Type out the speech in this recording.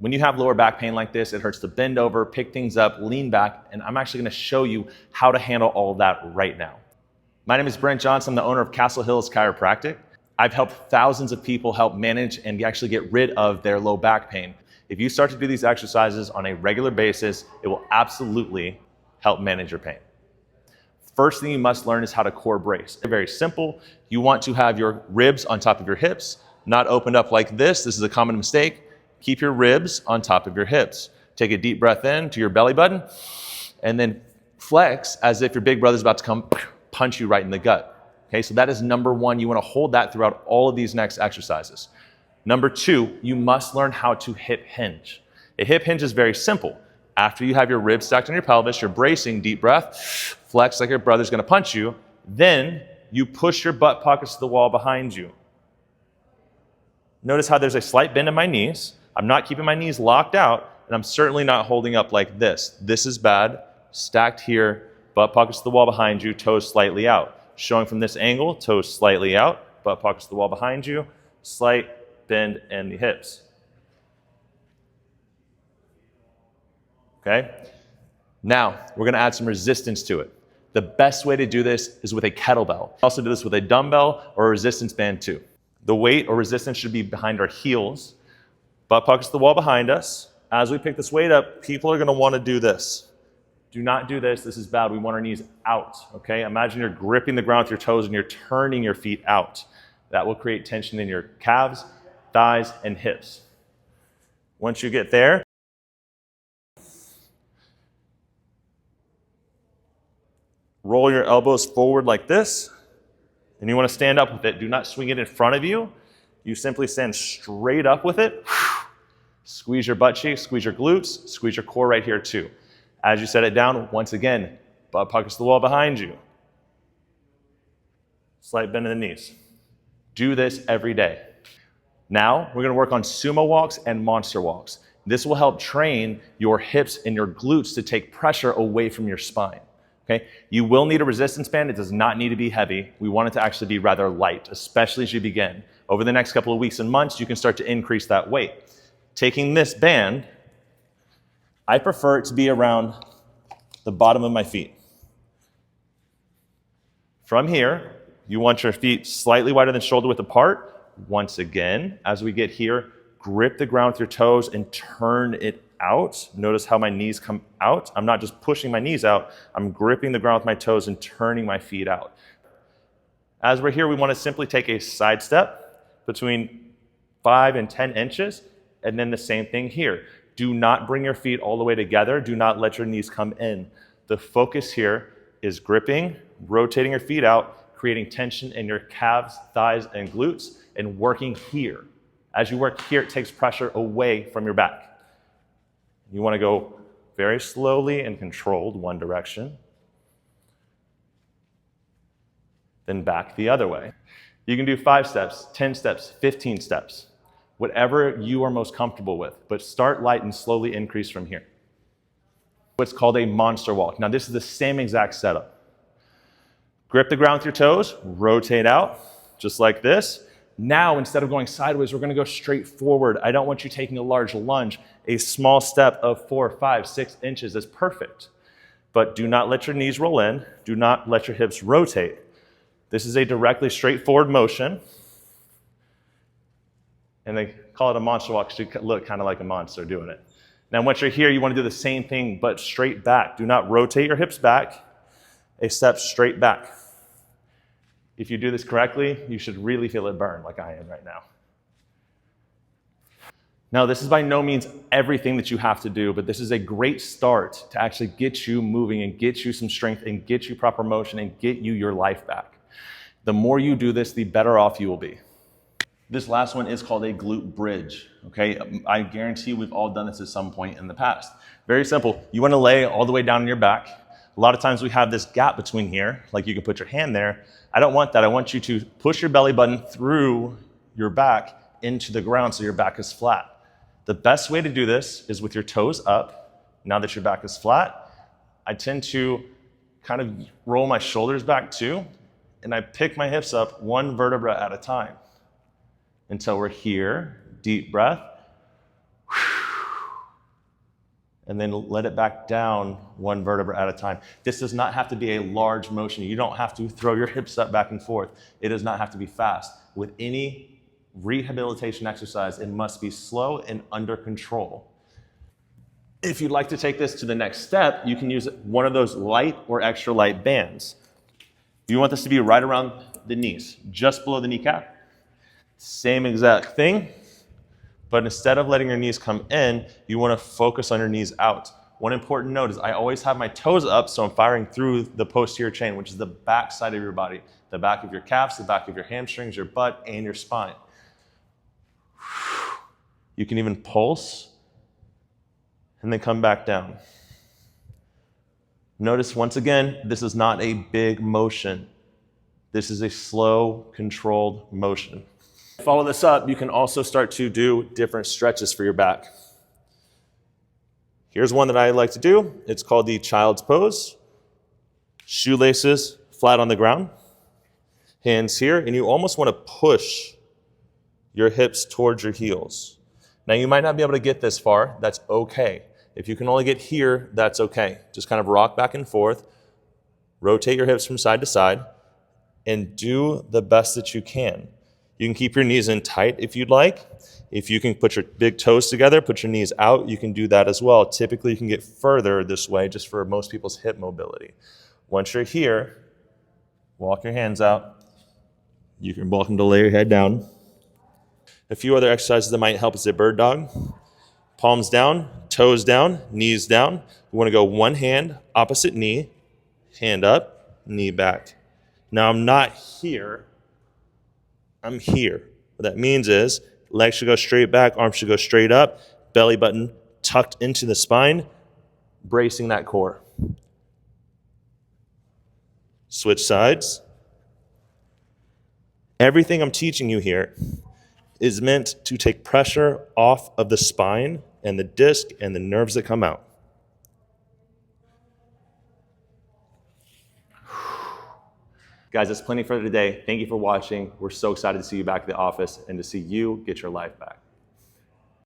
When you have lower back pain like this, it hurts to bend over, pick things up, lean back, and I'm actually gonna show you how to handle all of that right now. My name is Brent Johnson. I'm the owner of Castle Hills Chiropractic. I've helped thousands of people help manage and actually get rid of their low back pain. If you start to do these exercises on a regular basis, it will absolutely help manage your pain. First thing you must learn is how to core brace. Very simple. You want to have your ribs on top of your hips, not opened up like this. This is a common mistake. Keep your ribs on top of your hips. Take a deep breath in to your belly button, and then flex as if your big brother's about to come punch you right in the gut. Okay, so that is number one. You want to hold that throughout all of these next exercises. Number two, you must learn how to hip hinge. A hip hinge is very simple. After you have your ribs stacked on your pelvis, you're bracing, deep breath, flex like your brother's gonna punch you, then you push your butt pockets to the wall behind you. Notice how there's a slight bend in my knees. I'm not keeping my knees locked out, and I'm certainly not holding up like this. This is bad. Stacked here, butt pockets to the wall behind you, toes slightly out. Showing from this angle, toes slightly out, butt pockets to the wall behind you, slight bend in the hips. Okay? Now, we're gonna add some resistance to it. The best way to do this is with a kettlebell. Also do this with a dumbbell or a resistance band too. The weight or resistance should be behind our heels, butt pockets to the wall behind us. As we pick this weight up, people are gonna wanna do this. Do not do this, this is bad. We want our knees out, okay? Imagine you're gripping the ground with your toes and you're turning your feet out. That will create tension in your calves, thighs, and hips. Once you get there, roll your elbows forward like this, and you want to stand up with it. Do not swing it in front of you. You simply stand straight up with it. Squeeze your butt cheeks, squeeze your glutes, squeeze your core right here too. As you set it down, once again, butt pockets to the wall behind you. Slight bend in the knees. Do this every day. Now, we're going to work on sumo walks and monster walks. This will help train your hips and your glutes to take pressure away from your spine. Okay? You will need a resistance band. It does not need to be heavy. We want it to actually be rather light, especially as you begin. Over the next couple of weeks and months, you can start to increase that weight. Taking this band, I prefer it to be around the bottom of my feet. From here, you want your feet slightly wider than shoulder width apart. Once again, as we get here, grip the ground with your toes and turn it out. Notice how my knees come out. I'm not just pushing my knees out. I'm gripping the ground with my toes and turning my feet out. As we're here, we want to simply take a side step between 5 and 10 inches, and then the same thing here. Do not bring your feet all the way together. Do not let your knees come in. The focus here is gripping, rotating your feet out, creating tension in your calves, thighs, and glutes, and working here. As you work here, it takes pressure away from your back. You want to go very slowly and controlled one direction, then back the other way. You can do 5 steps, 10 steps, 15 steps, whatever you are most comfortable with, but start light and slowly increase from here. What's called a monster walk. Now this is the same exact setup. Grip the ground with your toes, rotate out, just like this. Now, instead of going sideways, we're gonna go straight forward. I don't want you taking a large lunge. A small step of 4, 5, 6 inches is perfect. But do not let your knees roll in. Do not let your hips rotate. This is a directly straightforward motion. And they call it a monster walk because you look kind of like a monster doing it. Now, once you're here, you want to do the same thing, but straight back. Do not rotate your hips back. A step straight back. If you do this correctly, you should really feel it burn like I am right now. Now, this is by no means everything that you have to do, but this is a great start to actually get you moving and get you some strength and get you proper motion and get you your life back. The more you do this, the better off you will be. This last one is called a glute bridge, okay? I guarantee we've all done this at some point in the past. Very simple. You want to lay all the way down on your back. A lot of times we have this gap between here, like you can put your hand there. I don't want that. I want you to push your belly button through your back into the ground so your back is flat. The best way to do this is with your toes up. Now that your back is flat, I tend to kind of roll my shoulders back too, and I pick my hips up one vertebra at a time until we're here. Deep breath. and then let it back down one vertebra at a time. This does not have to be a large motion. You don't have to throw your hips up back and forth. It does not have to be fast. With any rehabilitation exercise, it must be slow and under control. If you'd like to take this to the next step, you can use one of those light or extra light bands. You want this to be right around the knees, just below the kneecap. Same exact thing, but instead of letting your knees come in, you want to focus on your knees out. One important note is I always have my toes up, so I'm firing through the posterior chain, which is the back side of your body, the back of your calves, the back of your hamstrings, your butt, and your spine. You can even pulse and then come back down. Notice once again, this is not a big motion. This is a slow, controlled motion. Follow this up, you can also start to do different stretches for your back. Here's one that I like to do. It's called the child's pose. Shoelaces flat on the ground. Hands here, and you almost want to push your hips towards your heels. Now you might not be able to get this far, that's okay. If you can only get here, that's okay. Just kind of rock back and forth, rotate your hips from side to side, and do the best that you can. You can keep your knees in tight if you'd like. If you can put your big toes together, put your knees out, you can do that as well. Typically, you can get further this way just for most people's hip mobility. Once you're here, walk your hands out. You can welcome to lay your head down. A few other exercises that might help is a bird dog. Palms down, toes down, knees down. We want to go one hand, opposite knee, hand up, knee back. Now I'm not here. I'm here. What that means is legs should go straight back, arms should go straight up, belly button tucked into the spine, bracing that core. Switch sides. Everything I'm teaching you here is meant to take pressure off of the spine and the disc and the nerves that come out. Guys, that's plenty for today. Thank you for watching. We're so excited to see you back at the office and to see you get your life back.